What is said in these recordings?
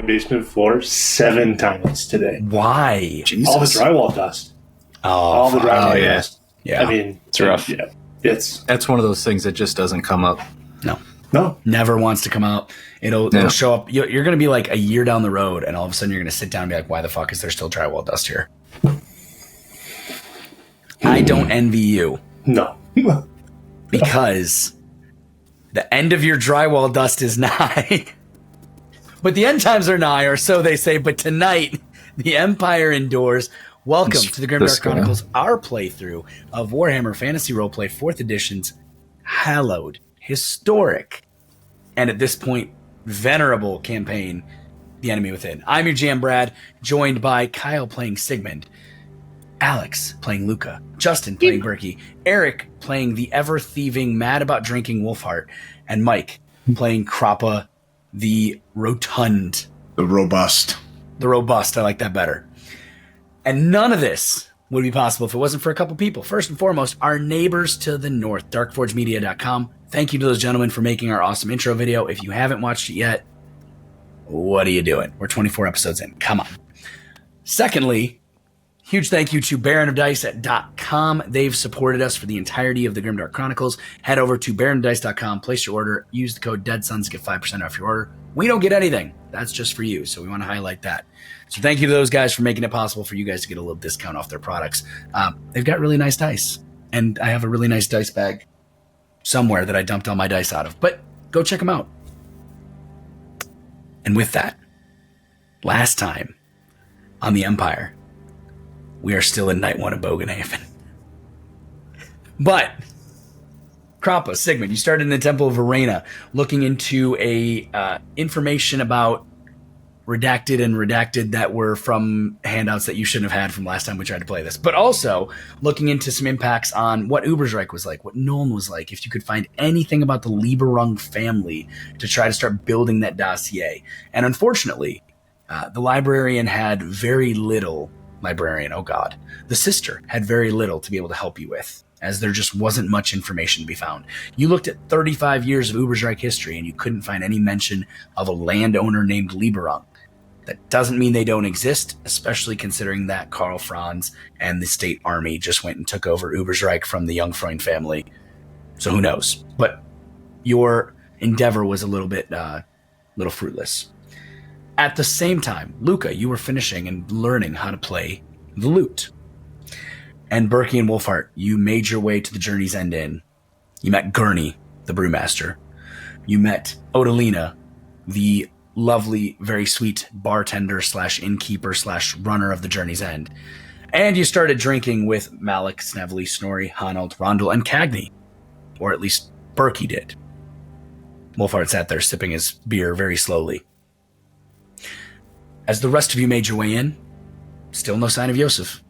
basement floor 7 times today. Why? Jesus. All the drywall dust. Oh, All the drywall yeah. dust. Yeah. I mean, It's rough. Yeah, That's one of those things that just doesn't come up. no. Never wants to come out. It'll show up. You're going to be like a year down the road, and all of a sudden you're going to sit down and be like, why the fuck is there still drywall dust here? I don't envy you. No. Because the end of your drywall dust is nigh. But the end times are nigh, or so they say. But tonight, the Empire endures. Welcome to the Grimdark Chronicles, our playthrough of Warhammer Fantasy Roleplay 4th Edition's hallowed, historic, and at this point, venerable campaign, The Enemy Within. I'm your GM Brad, joined by Kyle playing Sigmund, Alex playing Luca, Justin playing Berkey, Eric playing the ever-thieving, mad-about-drinking Wolfheart, and Mike playing Krappa, the rotund. The robust. The robust, I like that better. And none of this would be possible if it wasn't for a couple people. First and foremost, our neighbors to the north, darkforgemedia.com. Thank you to those gentlemen for making our awesome intro video. If you haven't watched it yet, what are you doing? We're 24 episodes in. Come on. Secondly, huge thank you to baronofdice.com. They've supported us for the entirety of the Grimdark Chronicles. Head over to baronofdice.com, place your order, use the code DEADSONS to get 5% off your order. We don't get anything. That's just for you, so we want to highlight that. So thank you to those guys for making it possible for you guys to get a little discount off their products. They've got really nice dice, and I have a really nice dice bag somewhere that I dumped all my dice out of. But go check them out. And with that, last time on the Empire, we are still in Night 1 of Bogenhaven. But, Krappa, Sigmund, you started in the Temple of Arena, looking into information about redacted that were from handouts that you shouldn't have had from last time we tried to play this. But also, looking into some impacts on what Ubersreich was like, what Nuln was like, if you could find anything about the Lieberung family to try to start building that dossier. And unfortunately, the librarian had very little... the sister had very little to be able to help you with, as there just wasn't much information to be found. You looked at 35 years of Ubersreich history and you couldn't find any mention of a landowner named Lieberung. That doesn't mean they don't exist, especially considering that Karl Franz and the state army just went and took over Ubersreich from the Jungfreund family. So who knows? But your endeavor was a little bit fruitless. At the same time, Luca, you were finishing and learning how to play the lute. And Berkey and Wolfheart, you made your way to the Journey's End Inn. You met Gurney, the brewmaster. You met Odalina, the lovely, very sweet bartender / innkeeper / runner of the Journey's End. And you started drinking with Malik, Snevely, Snorri, Hanold, Rondel, and Cagney. Or at least Berkey did. Wolfheart sat there sipping his beer very slowly. As the rest of you made your way in, still no sign of Yosef.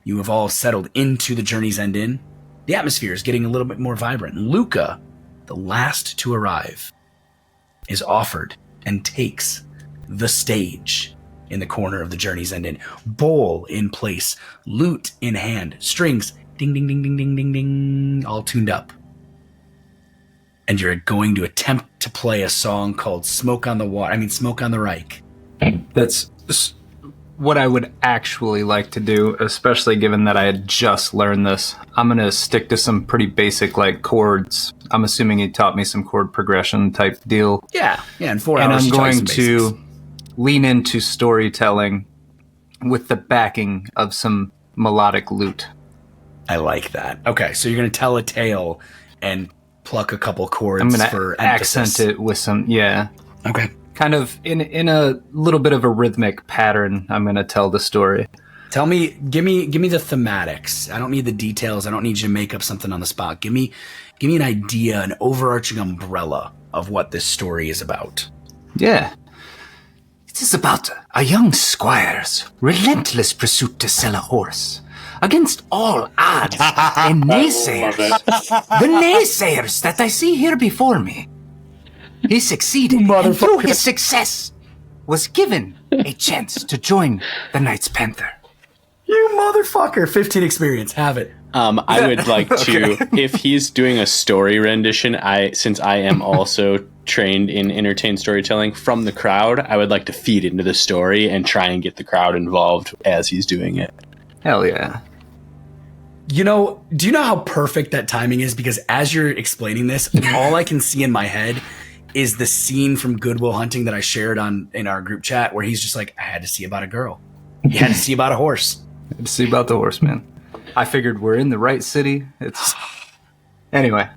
You have all settled into the Journey's End Inn. The atmosphere is getting a little bit more vibrant. Luca, the last to arrive, is offered and takes the stage in the corner of the Journey's End Inn. Bowl in place, lute in hand, strings, ding, ding, ding, ding, ding, ding, ding, all tuned up. And you're going to attempt to play a song called Smoke on the Reich. That's what I would actually like to do, especially given that I had just learned this. I'm going to stick to some pretty basic, chords. I'm assuming he taught me some chord progression type deal. Yeah, in 4 and hours. I'm going to lean into storytelling with the backing of some melodic lute. I like that. Okay, so you're going to tell a tale and pluck a couple chords I'm going for to accent it with some, yeah. Okay. Kind of in a little bit of a rhythmic pattern, I'm going to tell the story. Tell me, give me the thematics. I don't need the details. I don't need you to make up something on the spot. Give me an idea, an overarching umbrella of what this story is about. Yeah. It is about a young squire's relentless pursuit to sell a horse. Against all odds and naysayers. The naysayers that I see here before me. He succeeded, and through his success, was given a chance to join the Knights Panther. You motherfucker! 15 experience, have it. I would like to, if he's doing a story rendition, since I am also trained in entertain storytelling from the crowd, I would like to feed into the story and try and get the crowd involved as he's doing it. Hell yeah. You know, do you know how perfect that timing is? Because as you're explaining this, all I can see in my head is the scene from Good Will Hunting that I shared in our group chat where he's just like, I had to see about a girl. You had to see about a horse. I had to see about the horse, man. I figured we're in the right city. Anyway.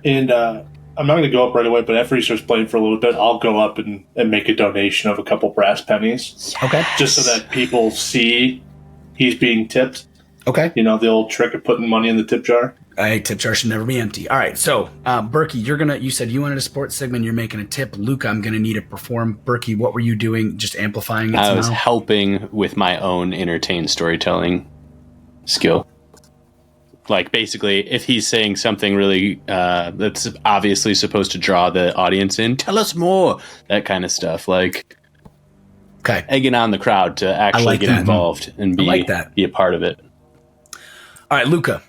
And I'm not going to go up right away, but after he starts playing for a little bit, I'll go up and make a donation of a couple brass pennies. Okay. Just so that people see he's being tipped. Okay. You know, the old trick of putting money in the tip jar. A tip jar should never be empty. All right. So, Berkey, you said you wanted a sports segment. You're making a tip. Luca, I'm going to need to perform. Berkey, what were you doing? Just amplifying it I was somehow? helping with my own entertain storytelling skill. Like, basically, if he's saying something really that's obviously supposed to draw the audience in, tell us more. That kind of stuff. Like, Okay. egging on the crowd to actually like get that. involved and I like that. be a part of it. All right, Luca.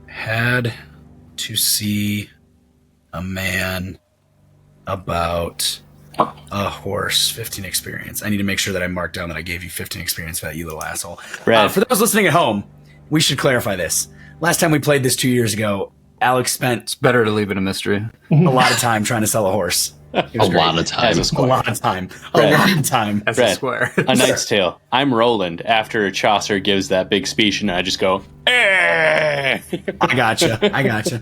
Had to see a man about a horse. 15 experience. I need to make sure that I mark down that I gave you 15 experience for that, you little asshole. Brad. For those listening at home, we should clarify this. Last time we played this 2 years ago, Alex spent It's better to leave it a mystery. a lot of time trying to sell a horse. It was A great. lot of time. As a A squire. lot of time. A Right. lot of time. As Brad, a square. A Knight's Tale. I'm Roland after Chaucer gives that big speech, and I just go, eh. I gotcha.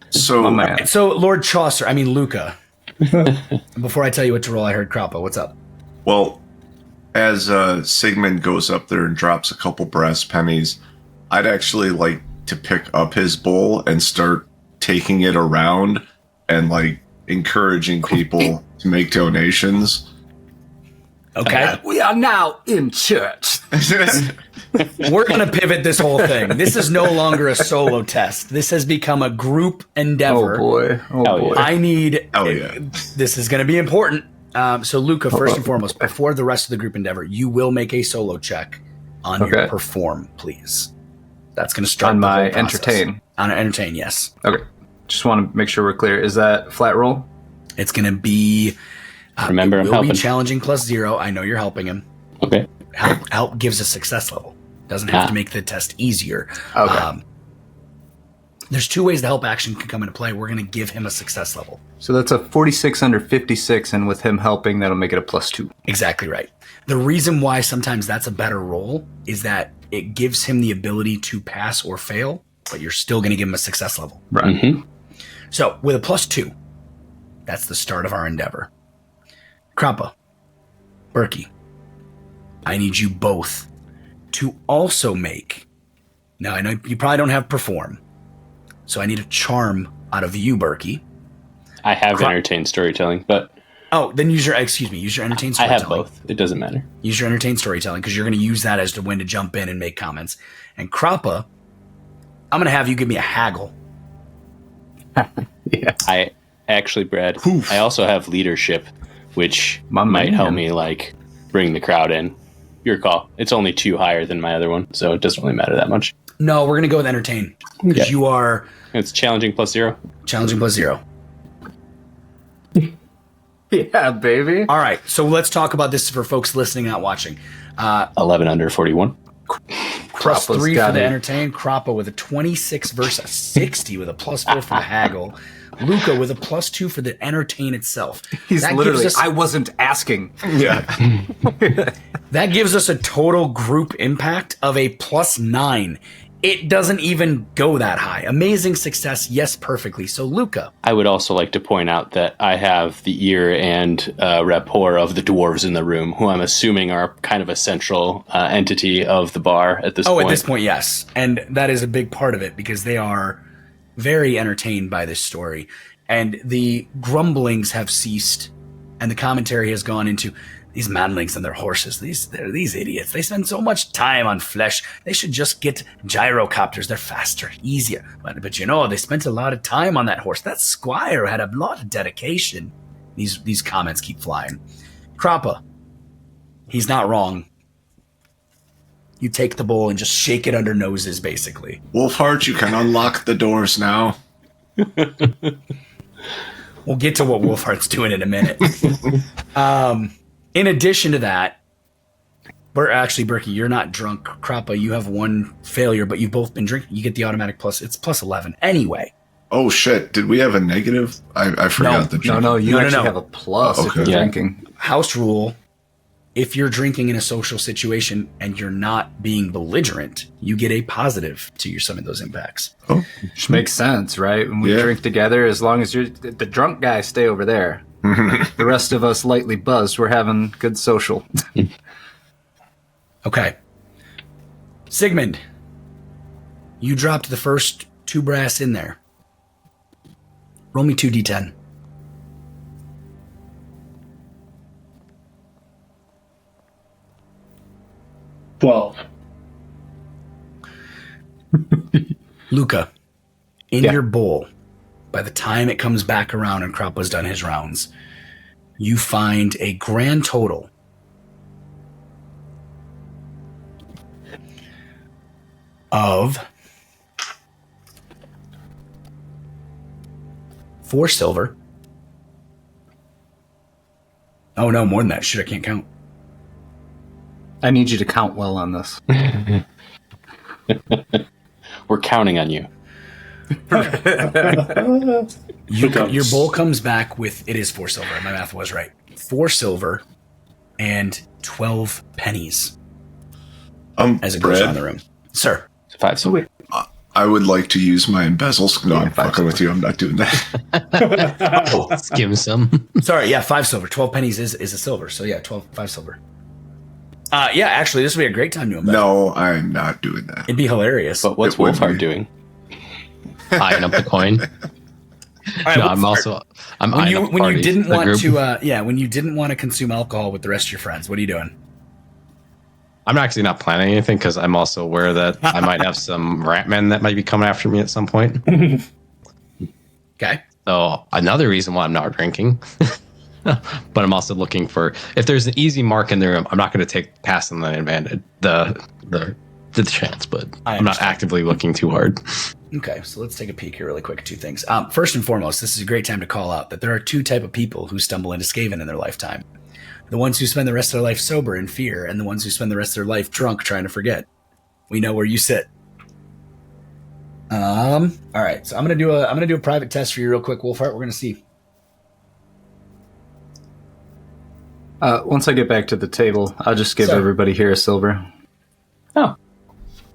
So, Oh, man. So, Lord Chaucer, I mean Luca. Before I tell you what to roll, I heard Croppa. What's up? well, as Sigmund goes up there and drops a couple brass pennies, I'd actually like to pick up his bowl and start taking it around and like encouraging people to make donations. Okay. We are now in church. We're going to pivot this whole thing. This is no longer a solo test. This has become a group endeavor. Oh boy. Oh Hell boy. yeah. I need. Oh, yeah. This is going to be important. So, Luca, first and foremost, before the rest of the group endeavor, you will make a solo check on your Okay. perform, please. That's going to start On the my whole process. entertain. On entertain, yes. Okay. Just want to make sure we're clear. Is that flat roll? It's going to be. Remember, it I'm will helping. be challenging plus 0. I know you're helping him. Okay. Help gives a success level. Doesn't have to make the test easier. Okay. There's 2 ways the help action can come into play. We're going to give him a success level. So that's a 46 under 56, and with him helping, that'll make it a +2. Exactly right. The reason why sometimes that's a better roll is that it gives him the ability to pass or fail, but you're still going to give him a success level. Right. Mm-hmm. So with a +2, that's the start of our endeavor. Krampa, Berkey, I need you both to also make. Now I know you probably don't have perform, so I need a charm out of you, Berkey. I have entertain storytelling, but Oh, then use your entertain I storytelling. have both. It doesn't matter. Use your entertain storytelling because you're going to use that as to when to jump in and make comments. And Krampa, I'm going to have you give me a haggle. Yeah. I actually, Brad, I also have leadership, which My might man. help me like bring the crowd in. Your call. It's only 2 higher than my other one, so it doesn't really matter that much. No, we're going to go with entertain because Okay. you are It's challenging plus 0. challenging plus 0. Yeah, baby. All right, so let's talk about this for folks listening, not watching. 11 under 41. Plus Kroppa's 3 got for the it. entertain. Kroppa with a 26 versus a 60 with a +4 for the haggle. Luca with a +2 for the entertain itself. He's That literally, gives us- I wasn't asking. Yeah. That gives us a total group impact of a +9. It doesn't even go that high. Amazing success, yes, perfectly. So, Luca, I would also like to point out that I have the ear and rapport of the dwarves in the room, who I'm assuming are kind of a central entity of the bar at this point. at this point, yes. And that is a big part of it because they are very entertained by this story. And the grumblings have ceased, and the commentary has gone into these manlings and their horses. They're these idiots. They spend so much time on flesh. They should just get gyrocopters. They're faster, easier. But you know, they spent a lot of time on that horse. That squire had a lot of dedication. These comments keep flying. Krampa, he's not wrong. You take the bowl and just shake it under noses, basically. Wolfheart, you can unlock the doors now. We'll get to what Wolfheart's doing in a minute. In addition to that, Berkey, you're not drunk. Krappa, you have one failure, but you've both been drinking. You get the automatic plus. It's plus 11. Anyway. Oh, shit. Did we have a negative? I forgot the drink. No, you actually have a plus if you're drinking. House rule, if you're drinking in a social situation and you're not being belligerent, you get a positive to some of those impacts. Oh, which makes sense, right? When we drink together, as long as the drunk guys stay over there. The rest of us lightly buzzed, we're having good social. Okay. Sigmund, you dropped the first 2 brass in there. Roll me 2d10. Luca, in your bowl, by the time it comes back around and Krappa's done his rounds, you find a grand total of 4 silver. Oh no, more than that. Shit, I can't count. I need you to count well on this. We're counting on you. Your bowl comes back with, it is 4 silver. My math was right. 4 silver and 12 pennies as it goes around the room. Sir. 5 silver. I would like to use my embezzles. No, I'm fucking with you. I'm not doing that. Let's give him some. Sorry, 5 silver. 12 pennies is a silver. So 5 silver. Actually, this would be a great time to invest. No, I'm not doing that. It'd be hilarious. But what's Wolfheart doing? Eyeing up the coin. Right, no, I'm eyeing up when you didn't want group. to when you didn't want to consume alcohol with the rest of your friends, what are you doing? I'm actually not planning anything because I'm also aware that I might have some ratmen that might be coming after me at some point. Okay. So another reason why I'm not drinking. But I'm also looking for, if there's an easy mark in the room, I'm not going to take pass on the advantage, the chance, but I'm not actively looking too hard. Okay, so let's take a peek here really quick at 2 things. First and foremost, this is a great time to call out that there are 2 type of people who stumble into Skaven in their lifetime. The ones who spend the rest of their life sober in fear, and the ones who spend the rest of their life drunk trying to forget. We know where you sit. All right, so I'm gonna do a private test for you real quick, Wolfheart. We're gonna see. Once I get back to the table, I'll just give everybody here a silver. Oh,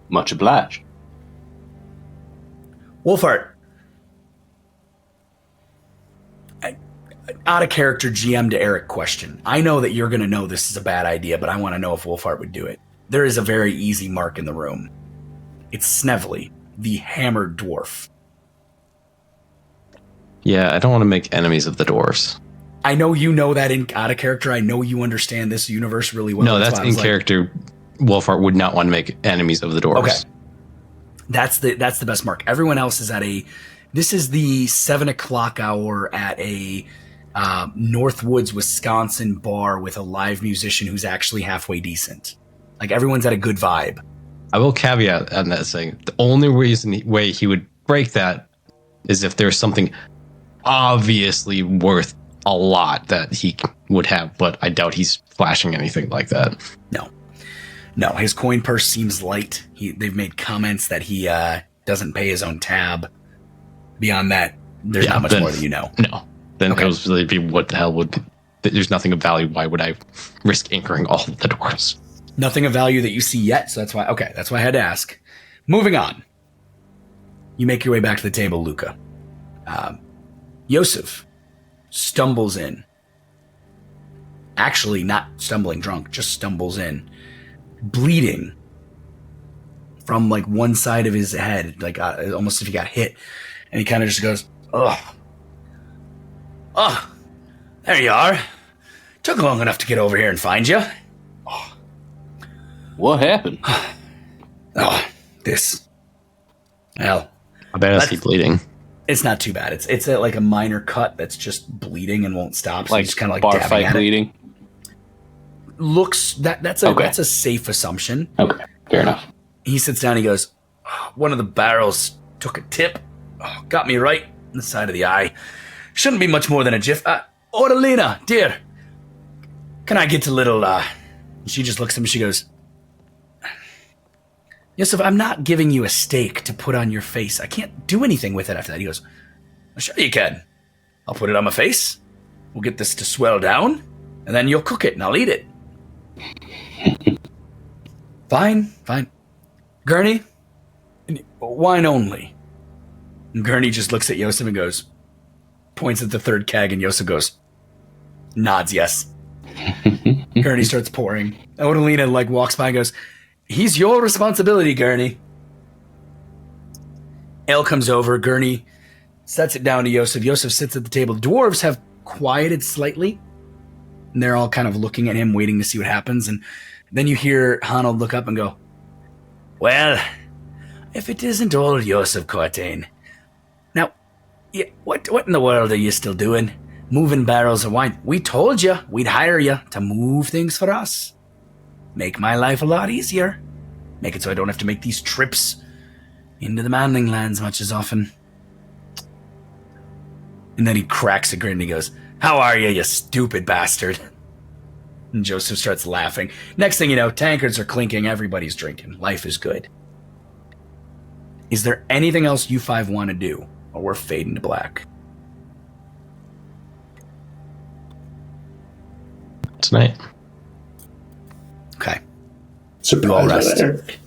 much obliged. Wolfheart. Out of character GM to Eric question. I know that you're going to know this is a bad idea, but I want to know if Wolfheart would do it. There is a very easy mark in the room. It's Snevely, the hammered dwarf. Yeah, I don't want to make enemies of the dwarves. I know you know that out of character. I know you understand this universe really well. No, that's in character. Wolfheart would not want to make enemies of the dwarves. Okay. That's the best mark. Everyone else is at this is the 7:00 hour at a Northwoods, Wisconsin bar with a live musician who's actually halfway decent. Like everyone's at a good vibe. I will caveat on that saying the only way he would break that is if there's something obviously worth a lot that he would have, but I doubt he's flashing anything like that. No, his coin purse seems light. They've made comments that he doesn't pay his own tab. Beyond that, there's not much more that you know. No. Then it was really be what the hell would... There's nothing of value. Why would I risk anchoring all of the dwarves? Nothing of value that you see yet, so that's why... Okay, that's why I had to ask. Moving on. You make your way back to the table, Luca. Yosef stumbles in. Actually, not stumbling drunk, just stumbles in. Bleeding from like one side of his head, like almost if he got hit. And he kind of just goes, ugh. Oh, there you are. Took long enough to get over here and find you. Oh. What happened? This. Well, I bet I see bleeding. It's not too bad. It's like a minor cut that's just bleeding and won't stop. So like just kind of like bar dabbing fight at bleeding. Looks that's a safe assumption. Okay, fair enough. He sits down. He goes, one of the barrels took a tip. Got me right in the side of the eye. Shouldn't be much more than a jiff. Oralina, dear, can I get a little, She just looks at him and she goes, Yusuf, I'm not giving you a steak to put on your face. I can't do anything with it after that. He goes, well, sure you can. I'll put it on my face. We'll get this to swell down, and then you'll cook it, and I'll eat it. Fine. Gurney, wine only. And Gurney just looks at Yosef and goes, points at the third keg, and Yosef goes, nods yes. Gurney starts pouring. Odalina walks by and goes, he's your responsibility, Gurney. Ale comes over. Gurney sets it down to Yosef. Yosef sits at the table. Dwarves have quieted slightly, and they're all kind of looking at him, waiting to see what happens. And then you hear Honnold look up and go, well, if it isn't old Yosef Cortain. Now, what in the world are you still doing? Moving barrels of wine. We told you we'd hire you to move things for us. Make my life a lot easier. Make it so I don't have to make these trips into the Manling lands much as often. And then he cracks a grin and he goes, how are you stupid bastard? And Joseph starts laughing. Next thing you know, tankards are clinking, everybody's drinking. Life is good. Is there anything else you five want to do? Or we're fading to black. Tonight. Okay. Surprise You all rest. Eric.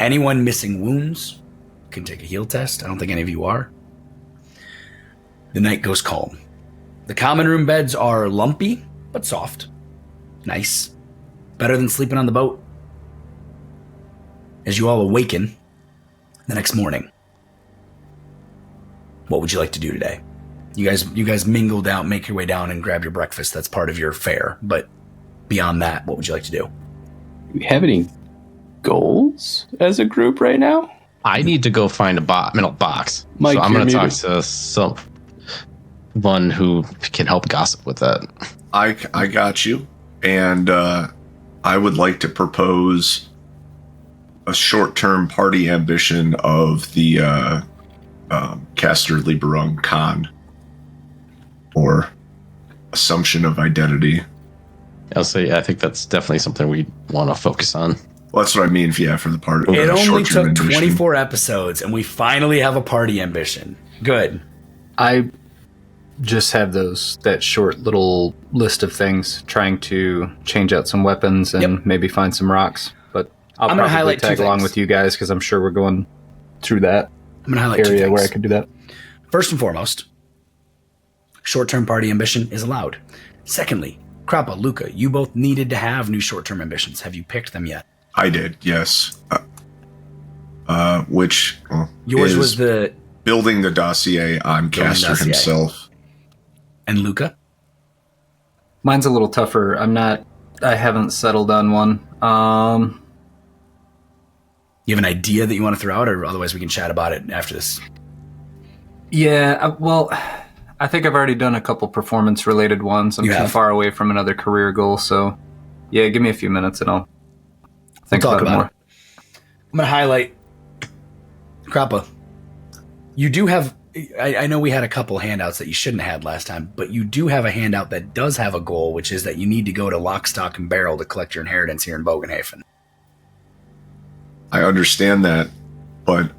Anyone missing wounds can take a heal test. I don't think any of you are. The night goes calm. The common room beds are lumpy, but soft. Nice. Better than sleeping on the boat. As you all awaken the next morning, what would you like to do today? You guys mingle down, make your way down and grab your breakfast. That's part of your fare. But beyond that, what would you like to do? Do we have any goals as a group right now? I need to go find a box. Mike, so I'm you're going to talk muted. to someone who can help gossip with that. I got you. And I would like to propose a short-term party ambition of the Caster Liberung Khan, or assumption of identity. I'll say I think that's definitely something we want to focus on. Well, that's what I mean. Yeah, for the party. It only short-term took ambition. 24 episodes, and we finally have a party ambition. Good. I just have that short little list of things, trying to change out some weapons and maybe find some rocks. But I'm gonna probably highlight tag two along things. with you guys because I'm sure we're going through that I'm going to highlight two area things. where I could do that. First and foremost, short-term party ambition is allowed. Secondly, Krappa, Luca, you both needed to have new short-term ambitions. Have you picked them yet? I did, yes. Which Yours is was the... building the dossier on Caster dossier. himself. And Luca? Mine's a little tougher. I haven't settled on one. You have an idea that you want to throw out, or otherwise we can chat about it after this? Yeah, well, I think I've already done a couple performance-related ones. I'm You too have? far away from another career goal, so yeah, give me a few minutes and I'll think We'll talk about it more. about I'm going to highlight Krappa. You do have... I know we had a couple handouts that you shouldn't have had last time, but you do have a handout that does have a goal, which is that you need to go to Lock, Stock, and Barrel to collect your inheritance here in Bogenhafen. I understand that, but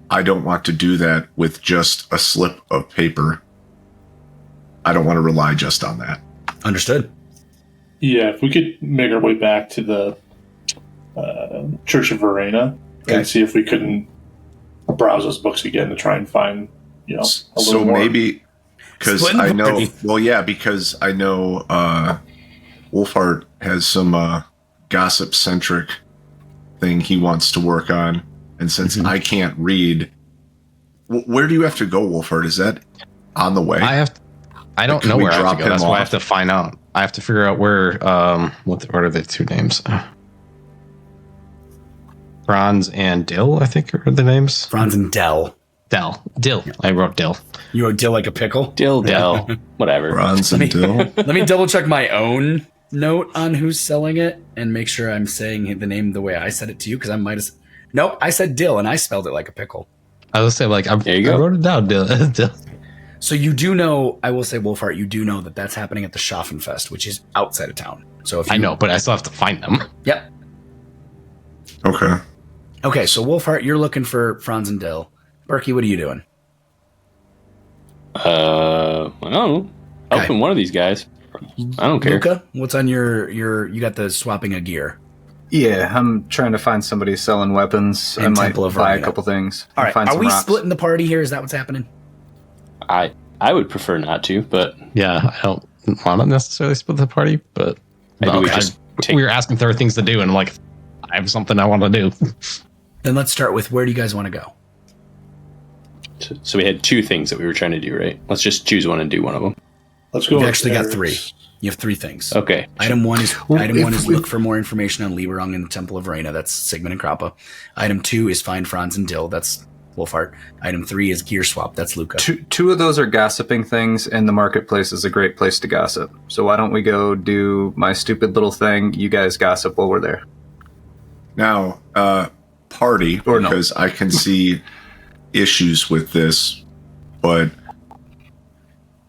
I don't want to do that with just a slip of paper. I don't want to rely just on that. Understood. Yeah, if we could make our way back to the Church of Verena Okay. and see if we couldn't browse those books again to try and find, a little So more. maybe because Split the I know. party. Well, yeah, because I know Wolfhart has some gossip-centric thing he wants to work on, and since I can't read, where do you have to go, Wolfhart? Is that on the way? I don't Can know we where I have drop to go. him That's why I off? have to find out. I have to figure out where. What are the two names? Franz and Dill, I think are the names. Franz and Dell. Dill. I wrote Dill. You wrote Dill like a pickle? Dill, whatever. Bronze and Dill. Let me double check my own note on who's selling it and make sure I'm saying the name the way I said it to you, because I might have... Nope, I said Dill and I spelled it like a pickle. I was say like I wrote it down. So you do know, I will say, Wolfheart, you do know that that's happening at the Schaffenfest, which is outside of town. So if you, I know, but I still have to find them. Yep. Okay. Okay, so Wolfheart, you're looking for Franz and Dill. Berkey, what are you doing? I don't know. Helping one of these guys. I don't care. Luca, what's on your you got the swapping of gear. Yeah, I'm trying to find somebody selling weapons. And I might Temple of buy Arena. a couple things. All right, find are some we rocks. splitting the party here? Is that what's happening? I would prefer not to, but Yeah, I don't want to necessarily split the party, but maybe we just take. we were asking if there are things to do, and I'm like, I have something I want to do. Then let's start with, where do you guys want to go? So we had 2 things that we were trying to do, right? Let's just choose one and do one of them. Let's go. You've actually got upstairs. 3. You have 3 things. Okay. Item 1 is if we- look for more information on Lieberung and the Temple of Reyna. That's Sigmund and Krappa. Item 2 is find Franz and Dill. That's Wolfheart. Item 3 is gear swap. That's Luca. Two of those are gossiping things, and the marketplace is a great place to gossip. So why don't we go do my stupid little thing? You guys gossip while we're there. Now, party, Or no. because I can see issues with this, but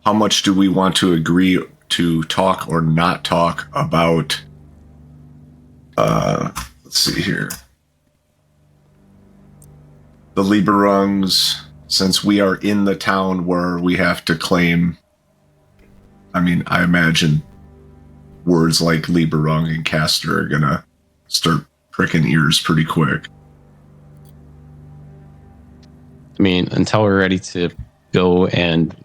how much do we want to agree to talk or not talk about? Let's see here. The Lieberungs, since we are in the town where we have to claim, I mean, I imagine words like Lieberung and Caster are gonna start pricking ears pretty quick. I mean, until we're ready to go and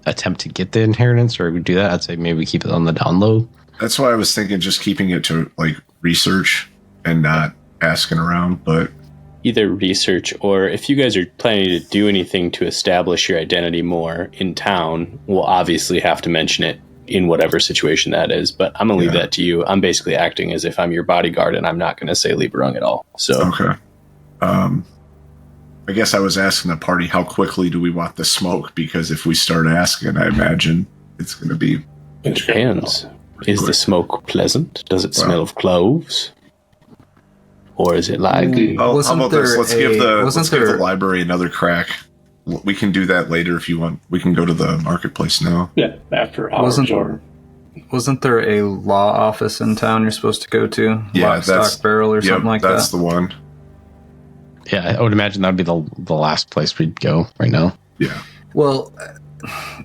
attempt to get the inheritance or do that, I'd say maybe we keep it on the down low. That's why I was thinking just keeping it to like research and not asking around, but Either research, or if you guys are planning to do anything to establish your identity more in town, we'll obviously have to mention it in whatever situation that is. But I'm going to leave that to you. I'm basically acting as if I'm your bodyguard, and I'm not going to say Lieberung at all. So okay. I guess I was asking the party, how quickly do we want the smoke? Because if we start asking, I imagine it's going to be it depends. Is the smoke pleasant? Does it smell of cloves? Or is it like... Oh, how about this? Let's give the there- library another crack. We can do that later if you want. We can go to the marketplace now. Yeah, after hours. Wasn't there a law office in town you're supposed to go to? Yeah, Lock, stock, barrel, or something like that's that? the one. Yeah, I would imagine that'd be the last place we'd go right now. Yeah. Well,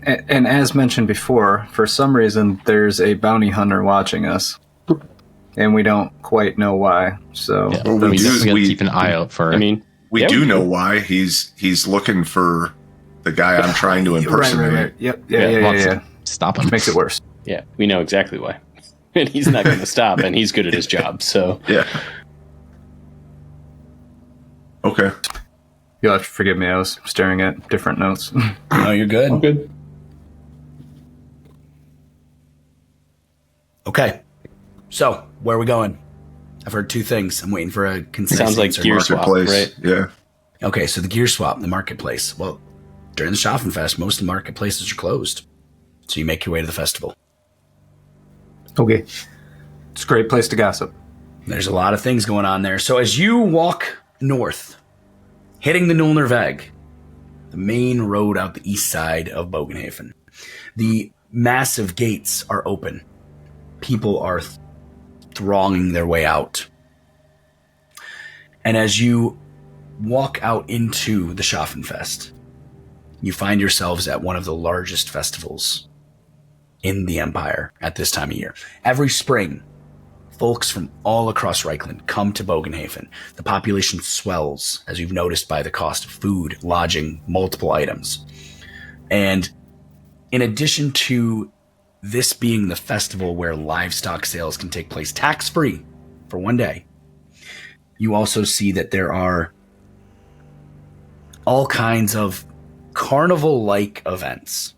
and as mentioned before, for some reason there's a bounty hunter watching us, and we don't quite know why. So Yeah, Well, we we do- definitely gotta we- keep an eye out for it. I mean, We yeah, do we know could. why. He's looking for the guy I'm trying to impersonate. Right. Yep. Yeah. wants to stop him. Makes it worse. Yeah, we know exactly why. And he's not going to stop, and he's good at his job. So Yeah. Okay. You'll have to forgive me. I was staring at different notes. No, you're good. I'm good. Okay. So, where are we going? I've heard 2 things. I'm waiting for a concise Sounds like answer. gear swap, Marketplace. right? Yeah. Okay, so the gear swap, the marketplace. Well, during the Schaffenfest, most of the marketplaces are closed. So you make your way to the festival. Okay. It's a great place to gossip. There's a lot of things going on there. So as you walk north, hitting the Nullnerweg, the main road out the east side of Bogenhafen, the massive gates are open. People are thronging their way out. And as you walk out into the Schaffenfest, you find yourselves at one of the largest festivals in the Empire at this time of year. Every spring, folks from all across Reichland come to Bogenhafen. The population swells, as you've noticed by the cost of food, lodging, multiple items. And in addition to this being the festival where livestock sales can take place tax-free for one day, you also see that there are all kinds of carnival-like events.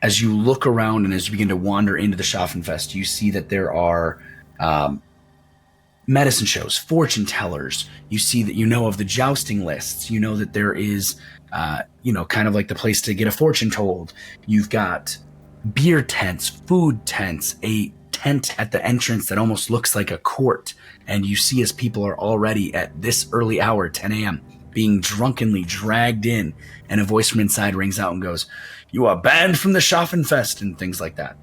As you look around and as you begin to wander into the Schaffenfest, you see that there are medicine shows, fortune tellers. You see that you know of the jousting lists. You know that there is, kind of like the place to get a fortune told. You've got beer tents, food tents, a tent at the entrance that almost looks like a court. And you see as people are already at this early hour, 10 a.m., being drunkenly dragged in, and a voice from inside rings out and goes, "You are banned from the Schaffenfest," and things like that.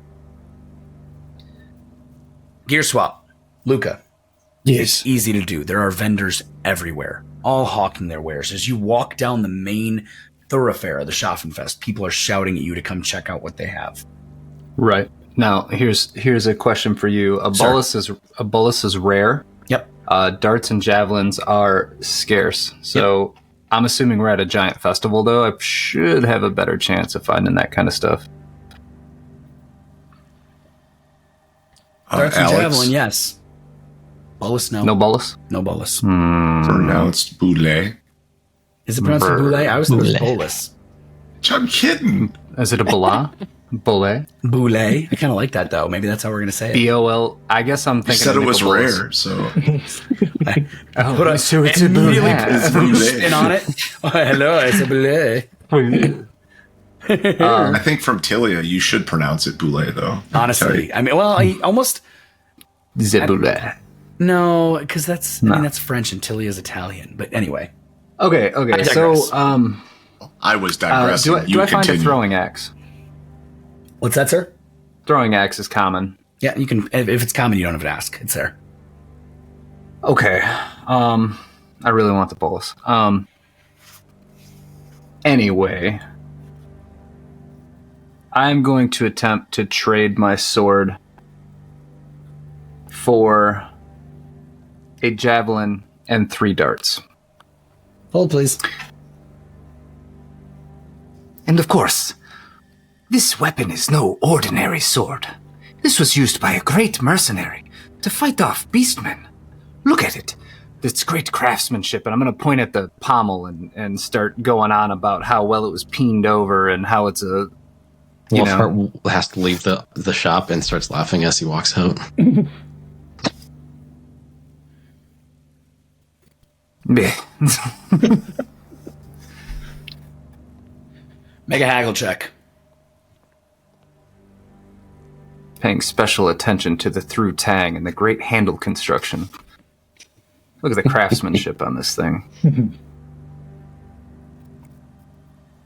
Gear swap. Luca. It's easy to do. There are vendors everywhere, all hawking their wares. As you walk down the main thoroughfare of the Schaffenfest, people are shouting at you to come check out what they have. Right. Now, here's a question for you. A bolus is rare. Yep. Darts and javelins are scarce. So I'm assuming we're at a giant festival, though. I should have a better chance of finding that kind of stuff. Darts and javelin, yes. Bolus, no. No bolus? No bolus. Pronounced boulet. Is it pronounced boulet? I always thought it was bolus. I'm kidding. Is it a bola? Boulet? Boulet? I kind of like that, though. Maybe that's how we're going to say it. B-O-L. I guess I'm You thinking said it was Nicobolus. rare, so I put a so it's a immediately boulet. put a Boulet. spin on it. Oh, hello, it's a boulet. I think from Tilia you should pronounce it boulet though. Honestly, I mean, well, I almost The boulet. no, because that's I No. mean that's French and Tilly is Italian. But anyway, Okay. I So, digress. I was digressing. do I find a throwing axe? what's that, sir? Throwing axe is common. Yeah, you can. If it's common, you don't have to ask. It's there. Okay. I really want the bolus. Anyway, I'm going to attempt to trade my sword for a javelin and 3 darts. Hold, please. And of course, this weapon is no ordinary sword. This was used by a great mercenary to fight off beastmen. Look at it. It's great craftsmanship, and I'm going to point at the pommel and start going on about how well it was peened over and how it's a... You know. Wolfheart has to leave the shop and starts laughing as he walks out. Bleh. Make a haggle check. Paying special attention to the through tang and the great handle construction. Look at the craftsmanship on this thing.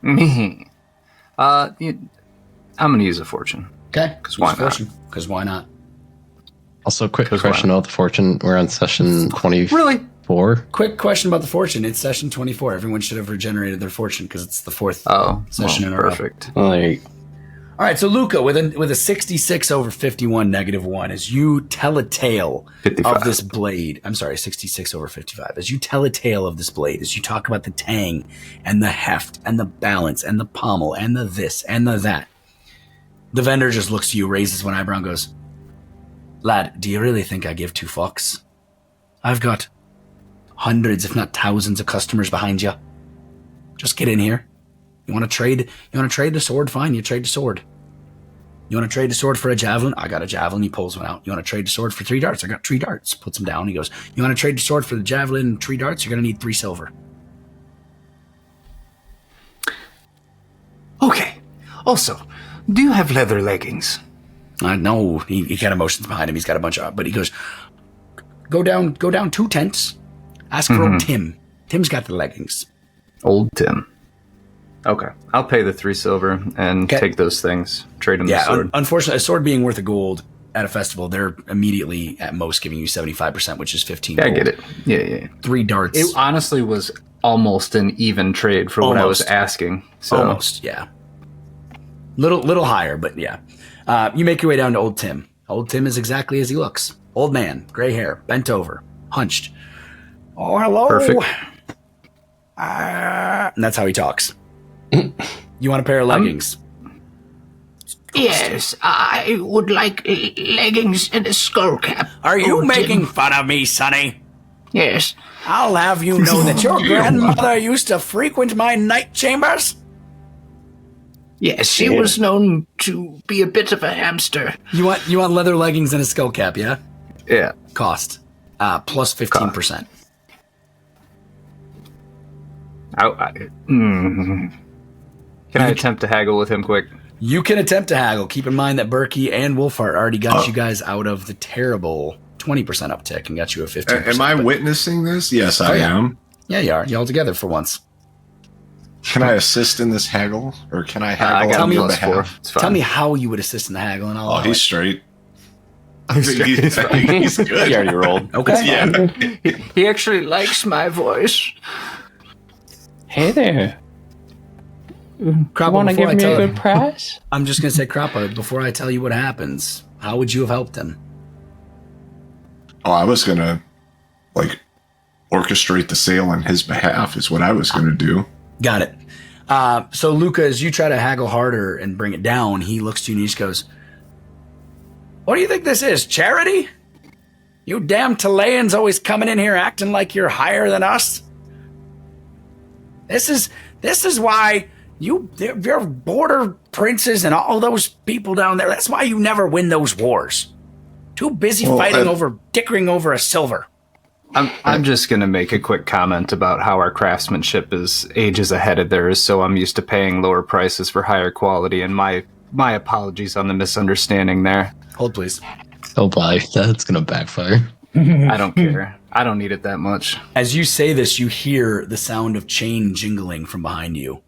I'm going to use a fortune. Okay. Because why not? Because why not? Also, quick 'Cause question about the fortune. We're on session 24. Really? Quick question about the fortune. It's session 24. Everyone should have regenerated their fortune because it's the 4th session in a row. Perfect. Like, All right, so Luca, with a 66 over 51, -1, as you tell a tale 55. of this blade. I'm sorry, 66 over 55. As you tell a tale of this blade, as you talk about the tang and the heft and the balance and the pommel and the this and the that, the vendor just looks to you, raises one eyebrow and goes, "Lad, do you really think I give 2 fucks? I've got hundreds, if not thousands of customers behind you. Just get in here. You want to trade the sword? Fine, you trade the sword. You want to trade the sword for a javelin? I got a javelin." He pulls one out. "You want to trade the sword for 3 darts? I got 3 darts." Puts them down. He goes, "You want to trade the sword for the javelin and 3 darts? You're going to need 3 silver." Okay. Also, do you have leather leggings? No, he kind of motions behind him. He's got a bunch of, but he goes, go down 2 tents. Ask for old Tim. Tim's got the leggings. Old Tim. Okay. I'll pay the 3 silver and Okay. take those things. Trade him the sword. Unfortunately, a sword being worth a gold at a festival, they're immediately at most giving you 75%, which is 15 I gold. get it. Yeah. 3 darts. It honestly was almost an even trade for what I was Almost. asking. So Almost, yeah. Little higher, but yeah. You make your way down to Old Tim. Old Tim is exactly as he looks. Old man, gray hair, bent over, hunched. "Oh, hello." Perfect. And that's how he talks. You want a pair of leggings? Yes, I would like leggings and a skull cap. Are you Old making Tim. fun of me, Sonny? Yes. I'll have you know that your grandmother used to frequent my night chambers. Yes, she was known to be a bit of a hamster. You want leather leggings and a skull cap, yeah? yeah. Cost. Plus 15%. Can I attempt to haggle with him quick? You can attempt to haggle. Keep in mind that Berkey and Wolfhart already got you guys out of the terrible 20% uptick and got you a 15%. Am I witnessing this? Yes, I am. Yeah, you are. You all together for once. Can I assist in this haggle, or can I haggle got on a your plus behalf? 4. Tell me how you would assist in the haggle, and I'll. Oh, allow he's it. straight. I think he's good. He already rolled. Okay. Yeah. He actually likes my voice. Hey there. Crappa, Want to before give I me a tell- good price? I'm just gonna say, Crappa, before I tell you what happens, how would you have helped him? Oh, I was gonna orchestrate the sale on his behalf. Is what I was gonna do. Got it. So, Luca, as you try to haggle harder and bring it down, he looks to you and he just goes, "What do you think this is, charity? You damn Chileans always coming in here acting like you're higher than us? This is why you're border princes and all those people down there. That's why you never win those wars. Too busy dickering over a silver." I'm just going to make a quick comment about how our craftsmanship is ages ahead of theirs, so I'm used to paying lower prices for higher quality, and my apologies on the misunderstanding there. Hold, please. Oh boy, that's gonna backfire. I don't care. I don't need it that much. As you say this, you hear the sound of chain jingling from behind you,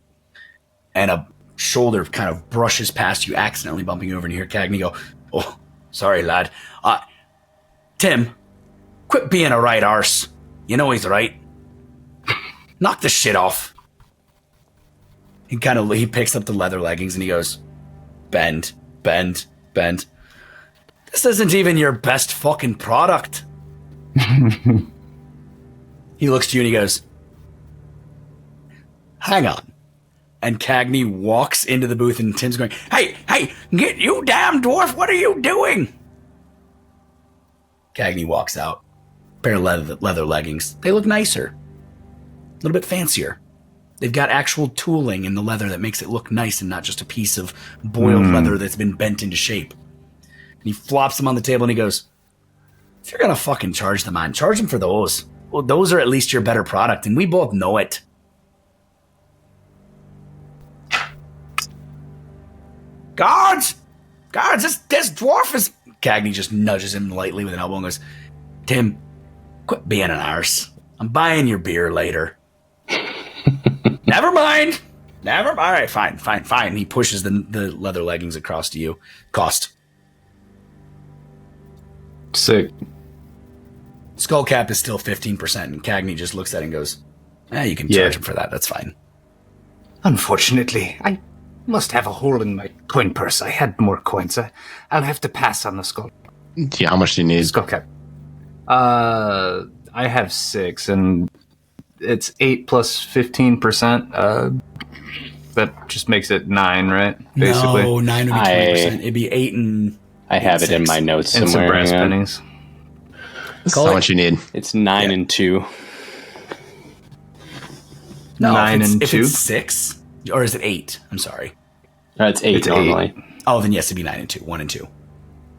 and a shoulder kind of brushes past you, accidentally bumping you over, and you hear Cagney go, "Oh, sorry, lad. Tim, quit being a right arse. You know he's right. Knock the shit off." He picks up the leather leggings and he goes, "Bend, bend, bend. This isn't even your best fucking product." He looks to you and he goes, "Hang on." And Cagney walks into the booth and Tim's going, Hey, get you damn dwarf, what are you doing?" Cagney walks out. Pair of leather leggings. They look nicer. A little bit fancier. They've got actual tooling in the leather that makes it look nice and not just a piece of boiled leather that's been bent into shape. And he flops them on the table and he goes, "If you're gonna fucking charge them, man, charge them for those. Well, those are at least your better product, and we both know it." Guards, this dwarf is... Cagney just nudges him lightly with an elbow and goes, "Tim, quit being an arse. I'm buying your beer later." Never mind. All right, fine. He pushes the leather leggings across to you. Cost. Sick. Skullcap is still 15%, and Cagney just looks at it and goes, you can charge him for that. That's fine. Unfortunately, I must have a hole in my coin purse. I had more coins. I'll have to pass on the skull. Yeah, how much do you need? Skull cap. I have 6, and it's 8 plus 15%. That just makes it 9, right? Basically. No, 9 would be 20%. It'd be 8 and... I have it in my notes And some somewhere. brass Hang on. pennies. How much you need? It's 9 and 2. No, 9 and if 2? it's 6, or is it 8? I'm sorry. It's 8 It's normally. Oh, then yes, it'd be 9 and 2. 1 and 2.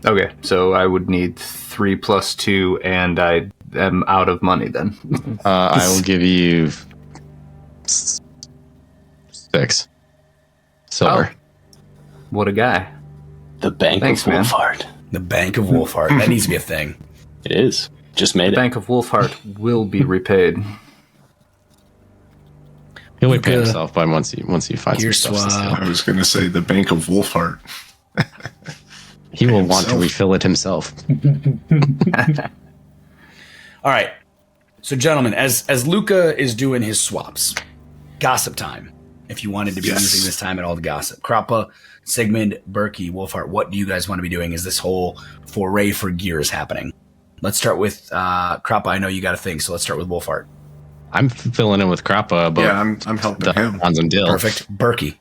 Okay, so I would need 3 plus 2, and I am out of money then. I will give you 6 silver. What a guy. The Bank Thanks, of man. Wolfhard. The Bank of Wolfheart. That needs to be a thing. It is. Just made The it. Bank of Wolfheart will be repaid. He'll repay Luca, himself by once he finds gear some stuff to swap. steal. I was gonna say the Bank of Wolfheart. He will want to himself. refill it himself. All right. So, gentlemen, as Luca is doing his swaps, gossip time. If you wanted to be Yes. using this time at all to gossip. Krappa, Sigmund, Berkey, Wolfheart, what do you guys want to be doing as this whole foray for gear is happening? Let's start with Krappa. I know you got a thing, so let's start with Wolfheart. I'm filling in with Krappa about Yeah, I'm helping the him. Hans and Dill. Perfect. Berkey.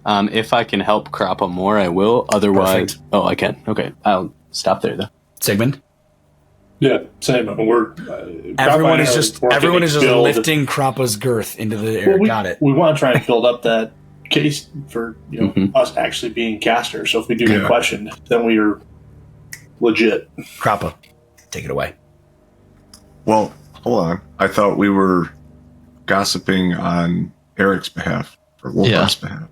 If I can help Krappa more, I will. Otherwise... Perfect. Oh, I can. Okay. I'll stop there, though. Sigmund. Yeah, same. We're Everyone is just build. lifting Krappa's girth into the air. Well, Got it. We want to try and build up that case for Mhm. us actually being casters. So if we do get Yeah. questioned, then we are legit. Krappa, take it away. Well, hold on. I thought we were gossiping on Eric's behalf or Wolfheart's behalf.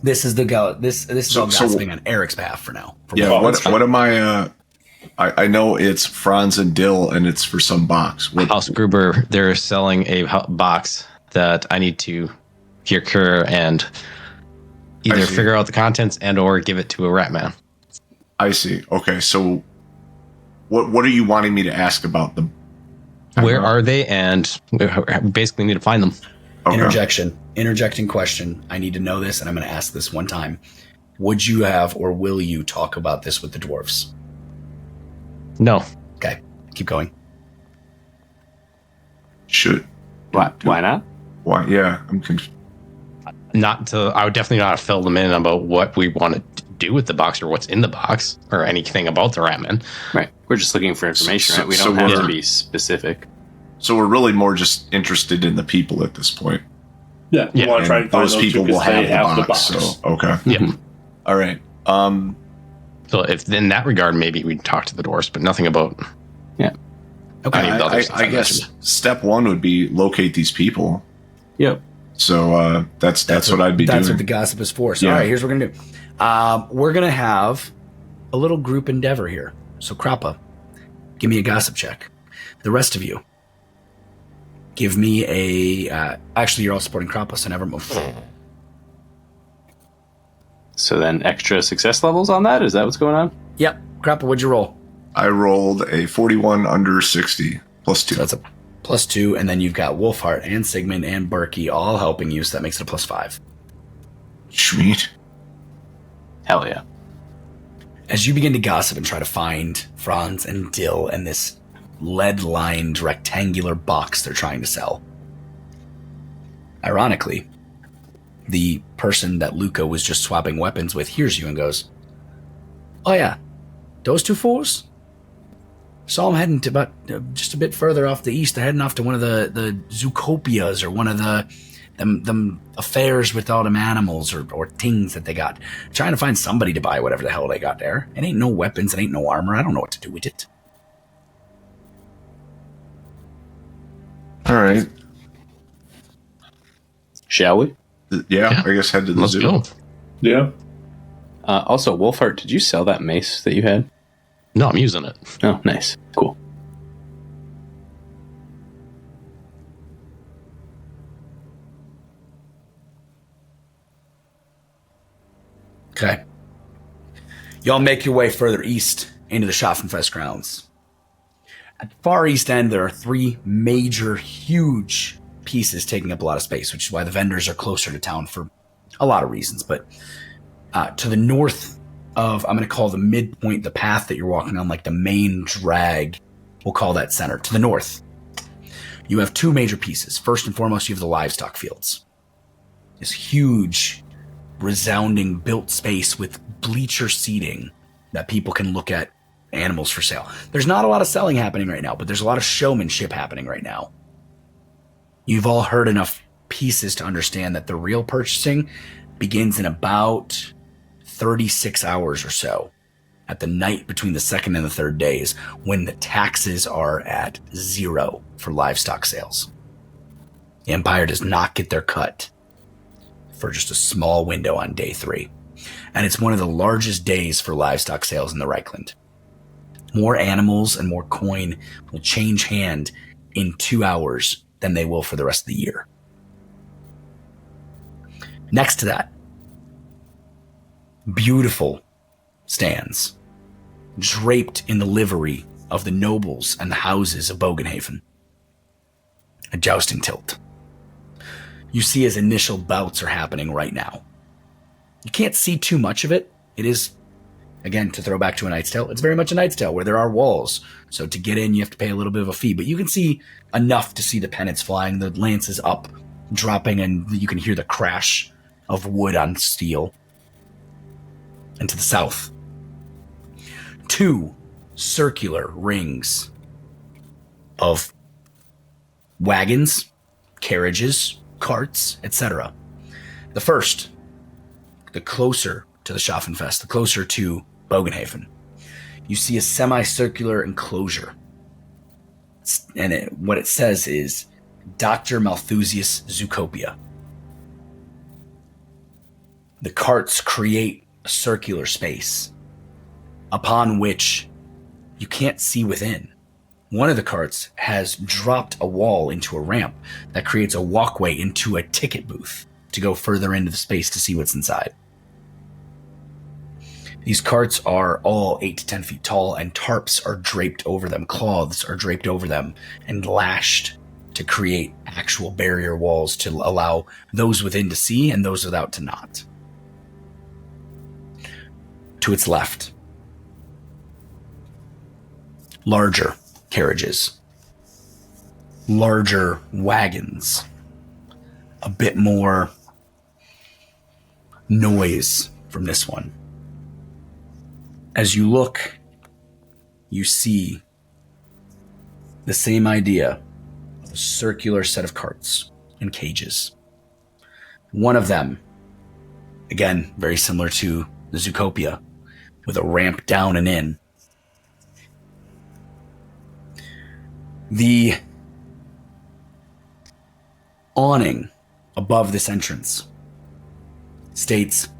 This is the go. This is all So- gossiping on Eric's behalf for now. For Yeah. both. What am I? I know it's Franz and Dill, and it's for some box. What, House Gruber, they're selling a box that I need to procure and either figure out the contents and or give it to a rat man. I see. Okay, so what are you wanting me to ask about them? Where are they? And we basically need to find them. Okay. Interjecting question. I need to know this, and I'm going to ask this one time. Would you have or will you talk about this with the dwarves? No. Okay, keep going. Should. Why not? Why? Yeah, I'm confused. I would definitely not fill them in about what we want to do with the box or what's in the box or anything about the Ratman. Right. We're just looking for information, right? We So don't have to be specific. So we're really more just interested in the people at this point. Yeah, we want to try and find those people will have the box. So okay. Yeah. All right. So if in that regard, maybe we'd talk to the dwarves, but nothing about. Yeah. Okay. any of the other stuff I guess mentioned. step one would be locate these people. Yep. So that's what I'd be doing. That's what the gossip is for. So, Yeah. all right, here's what we're going to do. We're going to have a little group endeavor here. So, Krappa, give me a gossip check. The rest of you, give me a... actually, you're all supporting Krappa, so never move. So then extra success levels on that? Is that what's going on? Yep. Krappa, what'd you roll? I rolled a 41 under 60 plus 2. So that's a +2, and then you've got Wolfheart and Sigmund and Berkey all helping you, so that makes it a +5. Sweet. Hell yeah. As you begin to gossip and try to find Franz and Dill and this lead-lined rectangular box they're trying to sell, ironically, the person that Luca was just swapping weapons with hears you and goes, "Oh yeah, those two fools? Saw them heading to about just a bit further off the east. They're heading off to one of the Zoocopias or one of them affairs with all them animals or things that they got. Trying to find somebody to buy whatever the hell they got there. It ain't no weapons, it ain't no armor. I don't know what to do with it." All right. Shall we? Yeah, I guess head to the Let's zoo. go. Yeah. Also, Wolfheart, did you sell that mace that you had? No, I'm using it. Oh, nice. Cool. Okay. Y'all make your way further east into the Schaffenfest grounds. At the far east end, there are 3 major, huge pieces taking up a lot of space, which is why the vendors are closer to town for a lot of reasons. But to the north of, I'm going to call the midpoint, the path that you're walking on, like the main drag, we'll call that center. To the north, you have 2 major pieces. First and foremost, you have the livestock fields. This huge, resounding built space with bleacher seating that people can look at animals for sale. There's not a lot of selling happening right now, but there's a lot of showmanship happening right now. You've all heard enough pieces to understand that the real purchasing begins in about 36 hours or so, at the night between the 2nd and the 3rd days, when the taxes are at 0 for livestock sales. The Empire does not get their cut for just a small window on day 3. And it's one of the largest days for livestock sales in the Reichland. More animals and more coin will change hand in 2 hours than they will for the rest of the year. Next to that, beautiful stands draped in the livery of the nobles and the houses of Bogenhaven. A jousting tilt. You see as initial bouts are happening right now. You can't see too much of it. It is, again, to throw back to a Knight's Tale, it's very much a Knight's Tale where there are walls. So to get in, you have to pay a little bit of a fee. But you can see enough to see the pennants flying, the lances up, dropping, and you can hear the crash of wood on steel. And to the south, 2 circular rings of wagons, carriages, carts, etc. The first, the closer to the Schaffenfest, the closer to Bogenhaven, you see a semicircular enclosure. And what it says is Dr. Malthusius Zoocopia. The carts create a circular space upon which you can't see within. One of the carts has dropped a wall into a ramp that creates a walkway into a ticket booth to go further into the space to see what's inside. These carts are all 8 to 10 feet tall, and tarps are draped over them, cloths are draped over them, and lashed to create actual barrier walls to allow those within to see and those without to not. To its left, larger carriages, larger wagons, a bit more noise from this one. As you look, you see the same idea of a circular set of carts and cages. One of them, again, very similar to the Zootopia, with a ramp down and in. The awning above this entrance states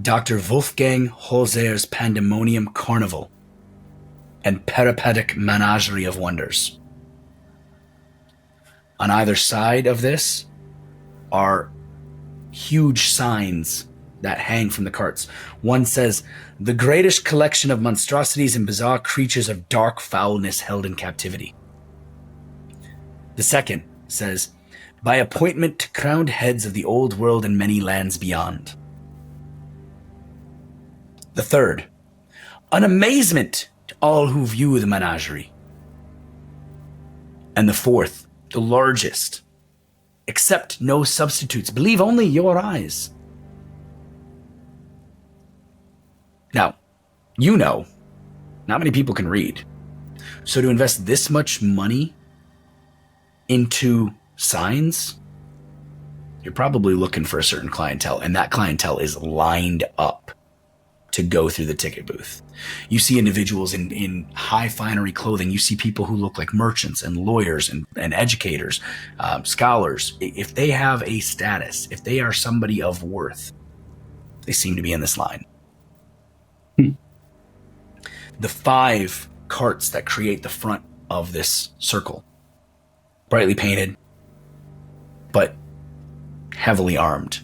Dr. Wolfgang Holzer's Pandemonium Carnival and Peripatetic Menagerie of Wonders. On either side of this are huge signs that hang from the carts. One says, the greatest collection of monstrosities and bizarre creatures of dark foulness held in captivity. The second says, by appointment to crowned heads of the old world and many lands beyond. The third, an amazement to all who view the menagerie. And the fourth, the largest, accept no substitutes, believe only your eyes. Now, you know, not many people can read. So to invest this much money into signs, you're probably looking for a certain clientele, and that clientele is lined up to go through the ticket booth. You see individuals in high finery clothing. You see people who look like merchants and lawyers and educators, scholars. If they have a status, if they are somebody of worth, they seem to be in this line. The 5 carts that create the front of this circle, brightly painted, but heavily armed.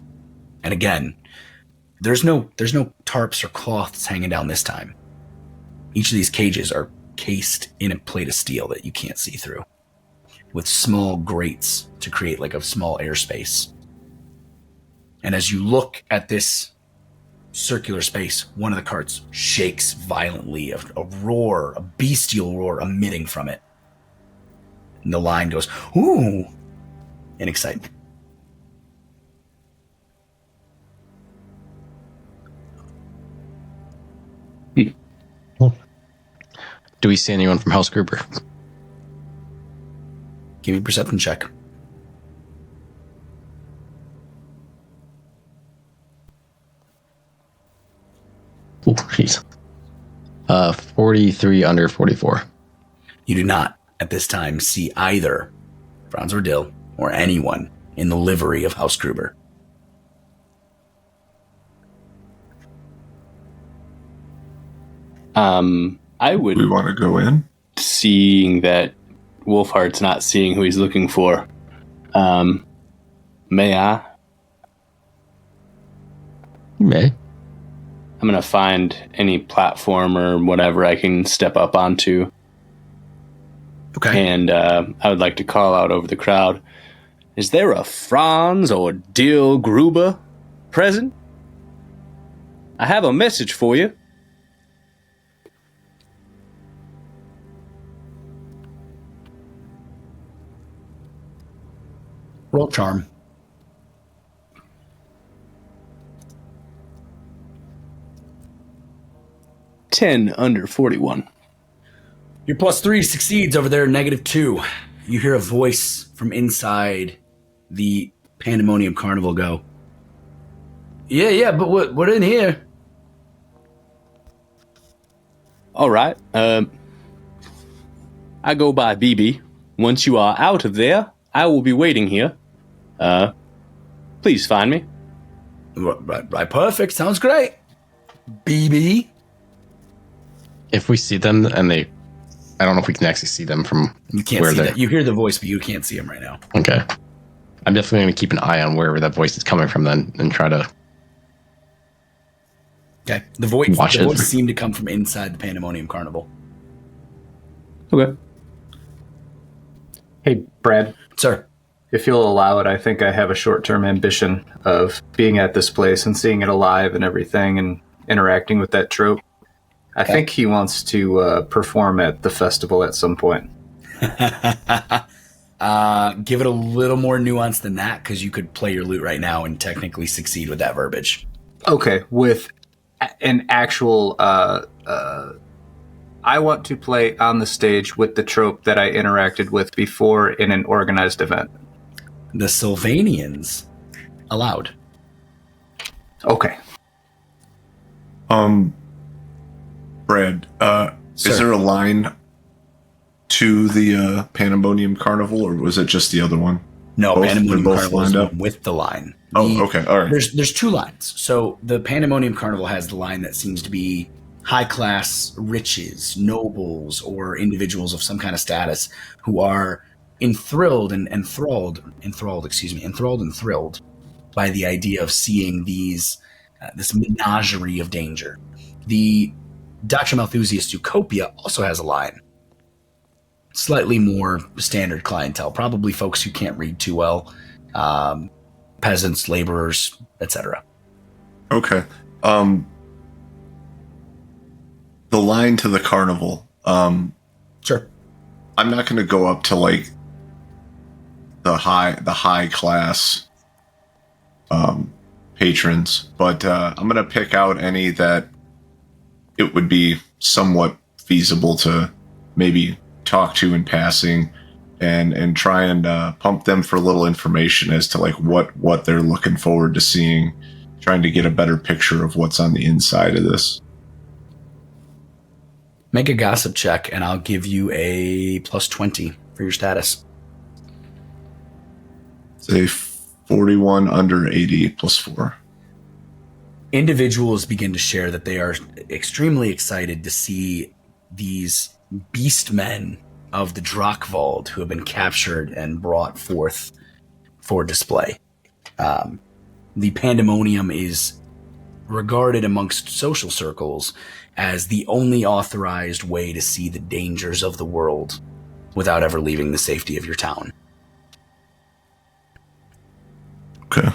And again, there's no tarps or cloths hanging down this time. Each of these cages are cased in a plate of steel that you can't see through, with small grates to create like a small airspace. And as you look at this circular space, one of the carts shakes violently, a roar, a bestial roar emitting from it. And the line goes, ooh, in excitement. Do we see anyone from House Gruber? Give me a perception check. Oh, jeez. 43 under 44. You do not, at this time, see either Franz or Dill or anyone in the livery of House Gruber. I would... We want to go in? Seeing that Wolfheart's not seeing who he's looking for. May I? You may. I'm going to find any platform or whatever I can step up onto. Okay. And I would like to call out over the crowd, is there a Franz or Dill Gruber present? I have a message for you. Roll charm. $10 under 41. Your +3 succeeds over their -2. You hear a voice from inside the Pandemonium Carnival go, Yeah, but we're in here. All right. I go by BB. Once you are out of there, I will be waiting here. Please find me. Right, perfect. Sounds great. BB. If we see them and they I don't know if we can actually see them from You can't where see they're. that. You hear the voice, but you can't see them right now. Okay. I'm definitely going to keep an eye on wherever that voice is coming from then and try to. Okay. The voice Watch it. seemed to come from inside the Pandemonium Carnival. Okay. Hey, Brad, Sir. if you'll allow it, I think I have a short-term ambition of being at this place and seeing it alive and everything and interacting with that trope. I think he wants to perform at the festival at some point. Give it a little more nuance than that, because you could play your lute right now and technically succeed with that verbiage. Okay, with an actual... I want to play on the stage with the trope that I interacted with before in an organized event. The Sylvanians allowed. Okay. Brad, Sir. is there a line to the Pandemonium Carnival, or was it just the other one? No, Both- Pandemonium they're both Carnival is lined the up? one with the line. Oh, okay, all right. There's two lines. So the Pandemonium Carnival has the line that seems to be high class riches, nobles, or individuals of some kind of status who are enthralled and thrilled by the idea of seeing these this menagerie of danger. The Dr. Malthusius Utopia also has a line. Slightly more standard clientele, probably folks who can't read too well, peasants, laborers, etc. Okay. The line to the carnival. Sure. I'm not going to go up to like the high class patrons, but I'm going to pick out any that it would be somewhat feasible to maybe talk to in passing, and try and pump them for a little information as to like what they're looking forward to seeing, trying to get a better picture of what's on the inside of this. Make a gossip check, and I'll give you a plus 20 for your status. Say 41 under 80 plus 4. Individuals begin to share that they are extremely excited to see these beast men of the Drakvald who have been captured and brought forth for display. The Pandemonium is regarded amongst social circles as the only authorized way to see the dangers of the world without ever leaving the safety of your town. Okay.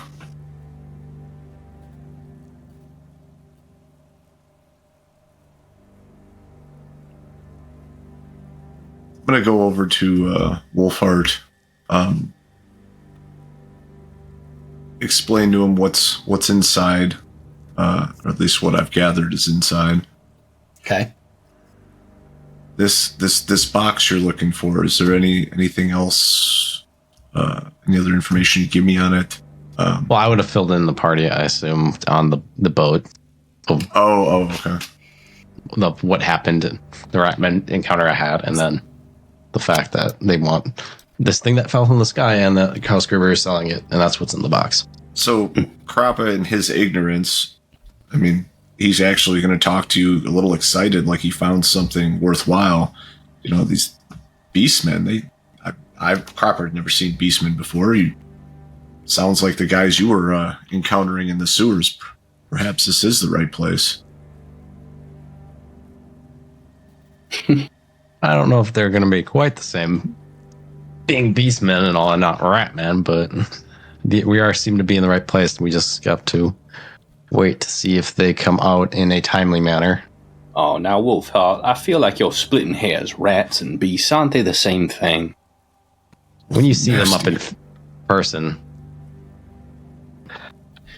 I'm gonna go over to Wolfheart. Explain to him what's inside, or at least what I've gathered is inside. Okay. This box you're looking for. Is there anything else? Any other information you give me on it? Well, I would have filled in the party, I assume, on the boat. Oh, okay. Of what happened, the rat encounter I had, and then the fact that they want this thing that fell from the sky and that House Gruber is selling it, and that's what's in the box. So, Krappa, in his ignorance, I mean, he's actually going to talk to you a little excited, like he found something worthwhile. You know, these beastmen, Krappa had never seen beastmen before. Sounds like the guys you were encountering in the sewers. Perhaps this is the right place. I don't know if they're going to be quite the same, being beastmen and all, and not ratmen, but we seem to be in the right place. We just have to wait to see if they come out in a timely manner. Oh, now, Wolfheart, I feel like you're splitting hairs. Rats and beasts, aren't they the same thing? When you see them up in person,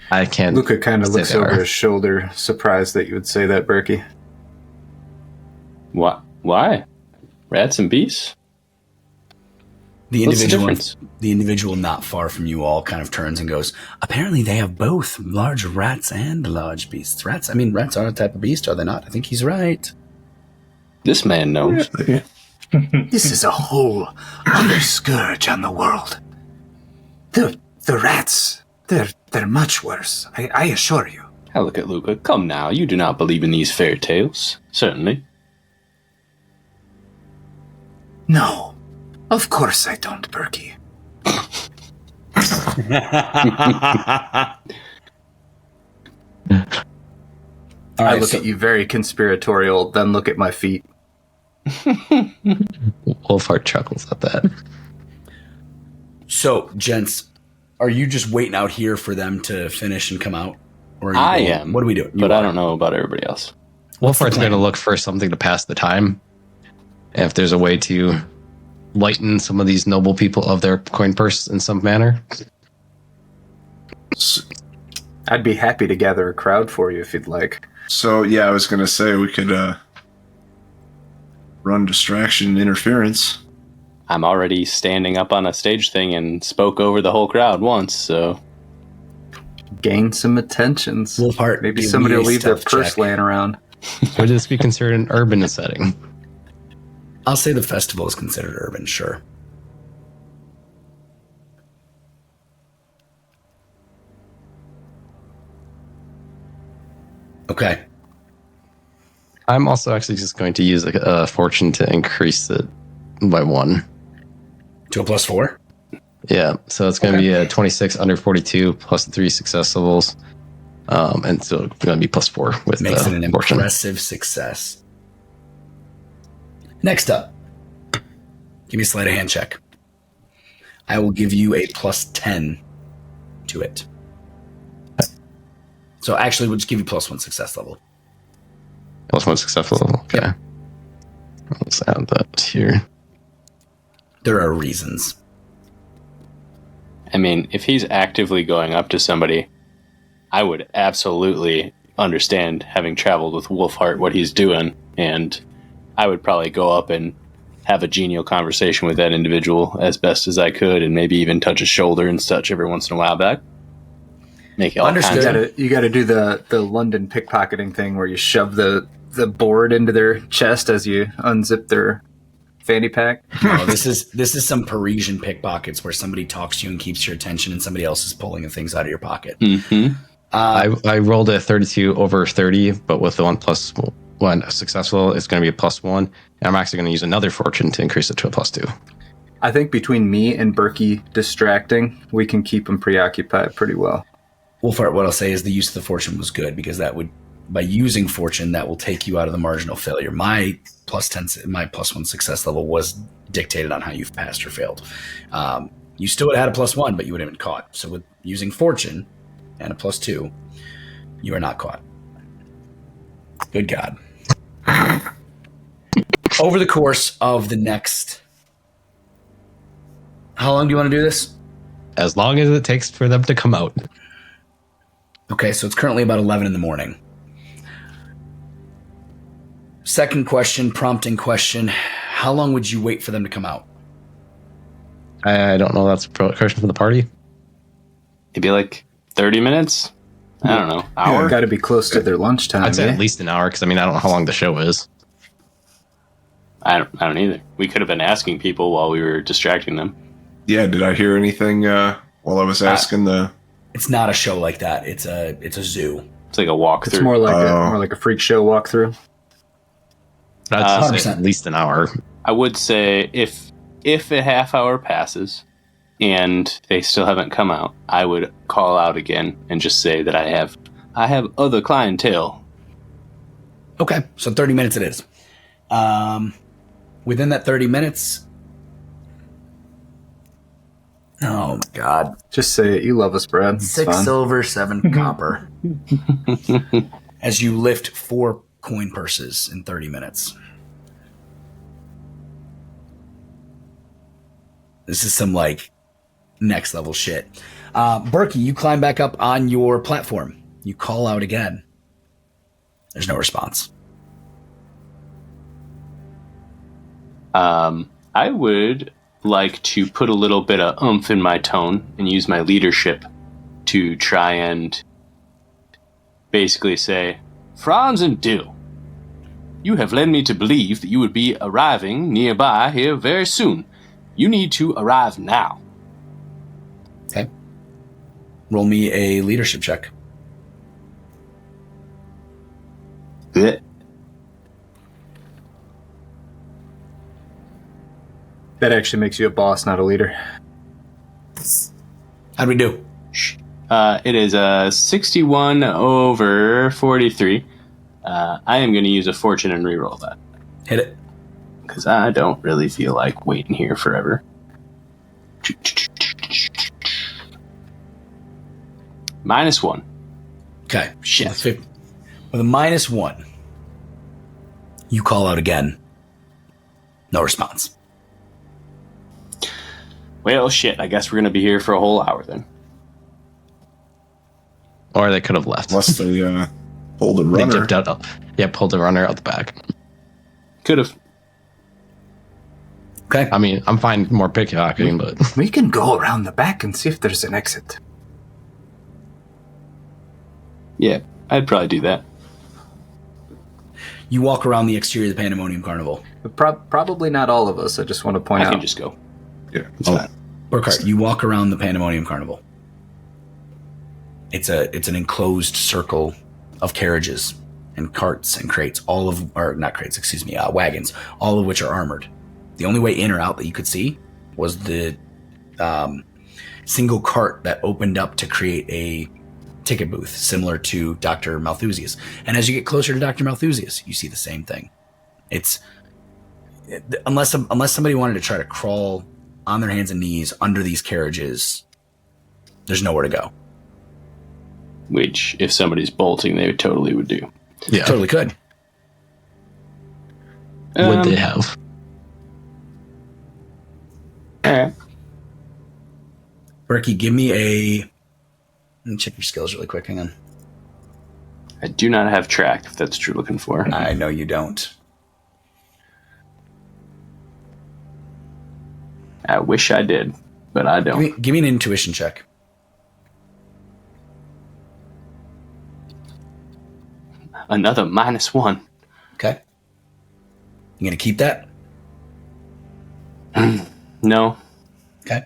I can't. Luca kind of say looks they over are. his shoulder, surprised that you would say that, Berkey. What? Why? Rats and beasts? The What's the individual, difference? the individual not far from you all kind of turns and goes, apparently they have both large rats and large beasts. Rats are a type of beast, are they not? I think he's right. This man knows. This is a whole other scourge on the world. The rats, they're much worse, I assure you. Now look at Luca. Come now, you do not believe in these fairy tales. Certainly. No, of course I don't, Berkey. All I right, look so- at you very conspiratorial, then look at my feet. Wolfheart chuckles at that. So, gents, are you just waiting out here for them to finish and come out? Or are you I going- am. What are we doing? But I don't know about everybody else. What's the Wolfheart's going to plan? look for something to pass the time. And if there's a way to lighten some of these noble people of their coin purse in some manner. I'd be happy to gather a crowd for you if you'd like. So yeah, I was gonna say we could run distraction interference. I'm already standing up on a stage thing and spoke over the whole crowd once, so Gain some attentions. Wolfheart, Maybe give somebody me will a leave their stealth purse check. laying around. Would this be considered an urban setting? I'll say the festival is considered urban, sure. Okay. I'm also actually just going to use a fortune to increase it by 1. To a +4? Yeah, so it's going to be a 26 under 42 plus 3 success levels. And so it's going to be +4 with Makes it an fortune. impressive success. Next up, give me a sleight of hand check. I will give you a +10 to it. So actually, we'll just give you +1 success level. +1 success level. Okay. Let's add that here. There are reasons. I mean, if he's actively going up to somebody, I would absolutely understand, having traveled with Wolfheart, what he's doing, and I would probably go up and have a genial conversation with that individual as best as I could, and maybe even touch his shoulder and such every once in a while back. Make it all Understood. kinds of- You gotta do the London pickpocketing thing where you shove the board into their chest as you unzip their fanny pack. No, this is some Parisian pickpockets where somebody talks to you and keeps your attention, and somebody else is pulling the things out of your pocket. Mhm. I rolled a 32 over 30, but with the 1+1 successful, it's going to be a +1. And I'm actually going to use another fortune to increase it to a +2. I think between me and Berkey distracting, we can keep them preoccupied pretty well. Wolfheart, what I'll say is the use of the fortune was good because that would, by using fortune, that will take you out of the marginal failure. My +1 success level was dictated on how you've passed or failed. You still would have had a +1, but you would have been caught. So with using fortune and a +2, you are not caught. Good God. Over the course of the next, how long do you want to do this? As long as it takes for them to come out. Okay, so it's currently about 11 in the morning. Second question, prompting question. How long would you wait for them to come out? I don't know. That's a question for the party. Maybe like 30 minutes? I don't know. Hour? Got to be close to their lunchtime. I'd say eh? at least an hour because I don't know how long the show is. I don't either. We could have been asking people while we were distracting them. Yeah, did I hear anything while I was asking the? It's not a show like that. It's a zoo. It's like a walkthrough. It's more like a freak show walkthrough. I'd say 100%. at least an hour. I would say if a half hour passes and they still haven't come out, I would call out again and just say that I have other clientele. Okay, so 30 minutes it is. Within that 30 minutes... Oh my God. Just say it. You love us, Brad. It's 6 fun. silver, 7 copper. As you lift 4 coin purses in 30 minutes. This is some next level shit. Berkey, you climb back up on your platform. You call out again. There's no response. I would like to put a little bit of oomph in my tone and use my leadership to try and basically say, Franz and Dill, you have led me to believe that you would be arriving nearby here very soon. You need to arrive now. Okay. Roll me a leadership check. Blech. That actually makes you a boss, not a leader. How'd we do? It is 61 over 43. I am going to use a fortune and reroll that. Hit it. Because I don't really feel like waiting here forever. -1. Okay. Shit. With a -1, you call out again. No response. Well, shit. I guess we're going to be here for a whole hour then. Or they could have left. Unless they pulled a They runner. dipped out. Yeah, pulled the runner out the back. Could have. Okay. I mean, I'm fine more pickpocketing, but We can go around the back and see if there's an exit. Yeah, I'd probably do that. You walk around the exterior of the Pandemonium Carnival. But probably not all of us. I just want to point I out. can just go. Yeah. It's fine. Burkhart, you walk around the Pandemonium Carnival. It's an enclosed circle of carriages and carts and crates, wagons, all of which are armored. The only way in or out that you could see was the single cart that opened up to create a ticket booth similar to Dr. Malthusius. And as you get closer to Dr. Malthusius, you see the same thing. It's unless somebody wanted to try to crawl on their hands and knees under these carriages, there's nowhere to go. Which, if somebody's bolting, they totally would do. yeah, Totally could. would they have? Alright. Berkey, give me a... Let me check your skills really quick. Hang on. I do not have track, if that's what you're looking for. I know you don't. I wish I did, but I don't. Give me an intuition check. Another -1. Okay. You gonna keep that? No. Okay.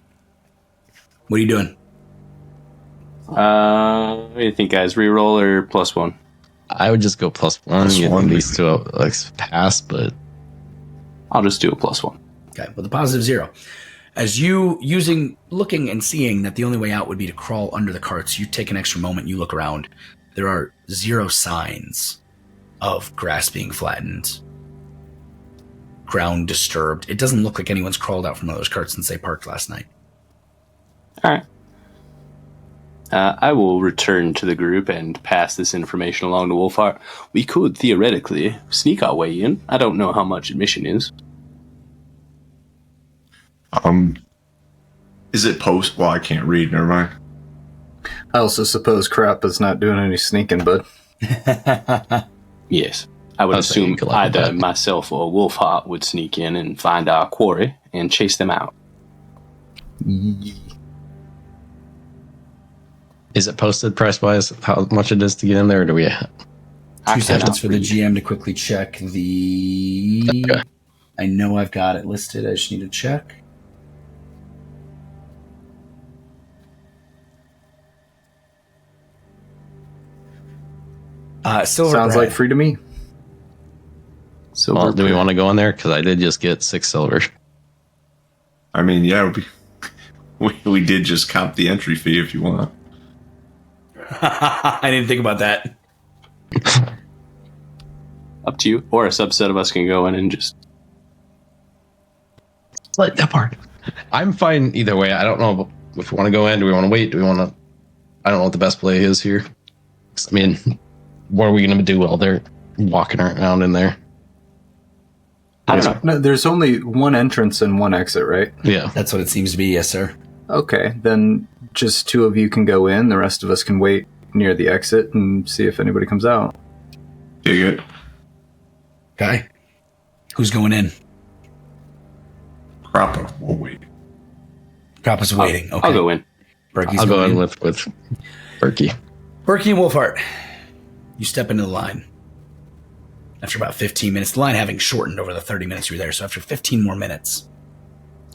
What are you doing? What do you think, guys? Reroll or +1? I would just go +1. Plus Get one, these to like pass, but I'll just do a +1. Okay, with a positive 0. As you looking and seeing that the only way out would be to crawl under the carts, you take an extra moment, you look around. There are 0 signs of grass being flattened, ground disturbed. It doesn't look like anyone's crawled out from one of those carts since they parked last night. All right. I will return to the group and pass this information along to Wolfhart. We could theoretically sneak our way in. I don't know how much admission is. Is it post? Well, I can't read. Never mind. I also suppose Crappa's not doing any sneaking, but Yes. I would I'll assume say collect either that. myself or Wolfhart would sneak in and find our quarry and chase them out. is it posted price wise how much it is to get in there? Or do we? 2 seconds for the read. GM to quickly check the... Okay. I know I've got it listed. I just need to check. Silver sounds bread. like free to me. So Well, do we want to go in there? Because I did just get 6 silver. I mean, yeah, we did just comp the entry fee if you want. I didn't think about that. up to you, or a subset of us can go in and just... Like that part. I'm fine either way. I don't know if we want to go in. Do we want to wait? Do we want to? I don't know what the best play is here. I mean, what are we going to do while they're walking around in there? I don't know. No, there's only one entrance and one exit, right? Yeah. That's what it seems to be, yes, sir. Okay, then just 2 of you can go in. The rest of us can wait near the exit and see if anybody comes out. Dig it. Okay. Who's going in? Crappa, we'll wait. Crappa's waiting. Okay. I'll go in. Berkey's I'll go going in in. with Berkey. Berkey and Wolfhart, you step into the line. After about 15 minutes, the line having shortened over the 30 minutes you were there, so after 15 more minutes,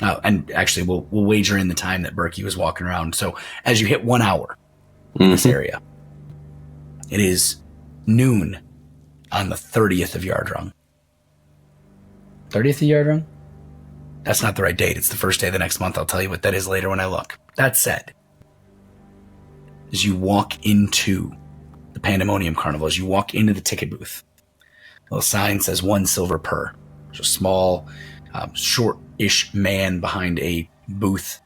and actually we'll wager in the time that Berkey was walking around. So as you hit 1 hour in this area, it is noon on the 30th of Yardrung. 30th of Yardrung? That's not the right date. It's the first day of the next month. I'll tell you what that is later when I look. That said, as you walk into the Pandemonium Carnival, as you walk into the ticket booth, a little sign says 1 silver per. There's a small, short-ish man behind a booth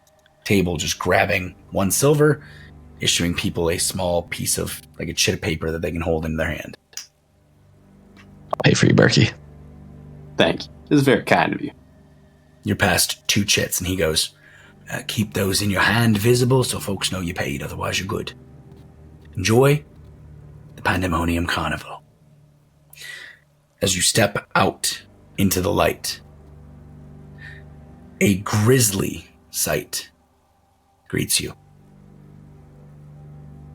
table just grabbing 1 silver, issuing people a small piece of, like a chit of paper that they can hold in their hand. I'll pay for you, Berkey. Thank you. This is very kind of you. You're past 2 chits, and he goes, keep those in your hand visible so folks know you paid, otherwise you're good. Enjoy the Pandemonium Carnival. As you step out into the light, a grisly sight greets you.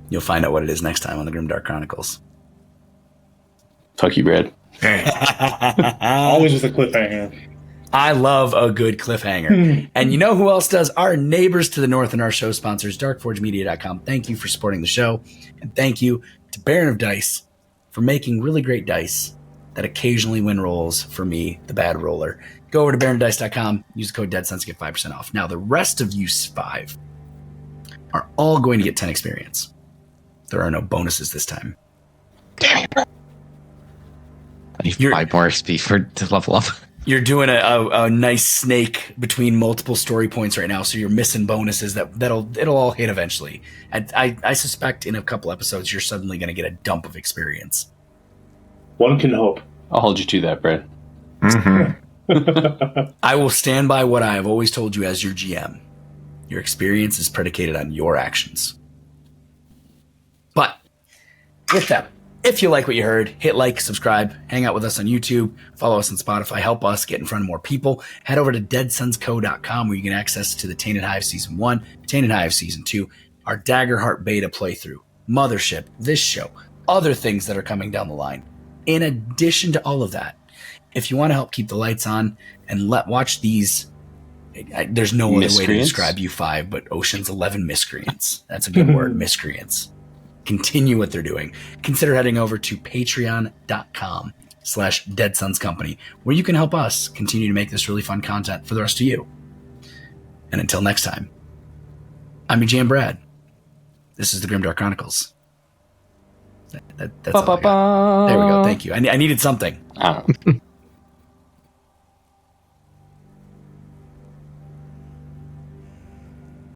You'll find out what it is next time on the Grimdark Chronicles. Fuck you, Brad. Always with a cliffhanger. I love a good cliffhanger. And you know who else does? Our neighbors to the north and our show sponsors, darkforgemedia.com. Thank you for supporting the show. And thank you to Baron of Dice for making really great dice that occasionally win rolls for me, the bad roller. Go over to baronofdice.com, use the code DEADSENSE to get 5% off. Now, the rest of you 5 are all going to get 10 experience. There are no bonuses this time. Damn it, bro. I need 5 more XP to level up. You're doing a nice snake between multiple story points right now, so you're missing bonuses it'll all hit eventually. I suspect in a couple episodes you're suddenly going to get a dump of experience. One can hope. I'll hold you to that, Brad. Mm-hmm. I will stand by what I have always told you as your GM. Your experience is predicated on your actions. But with that, if you like what you heard, hit like, subscribe, hang out with us on YouTube, follow us on Spotify, help us get in front of more people. Head over to deadsonsco.com where you can access to the Tainted Hive Season 1, Tainted Hive Season 2, our Daggerheart beta playthrough, Mothership, this show, other things that are coming down the line. In addition to all of that, if you want to help keep the lights on and watch these, there's no other way to describe you 5, but Ocean's 11 miscreants. That's a good word, miscreants. Continue what they're doing. Consider heading over to patreon.com/deadsonscompany, where you can help us continue to make this really fun content for the rest of you. And until next time, I'm your GM Brad. This is the Grimdark Chronicles. That's all I got. There we go. Thank you. I needed something.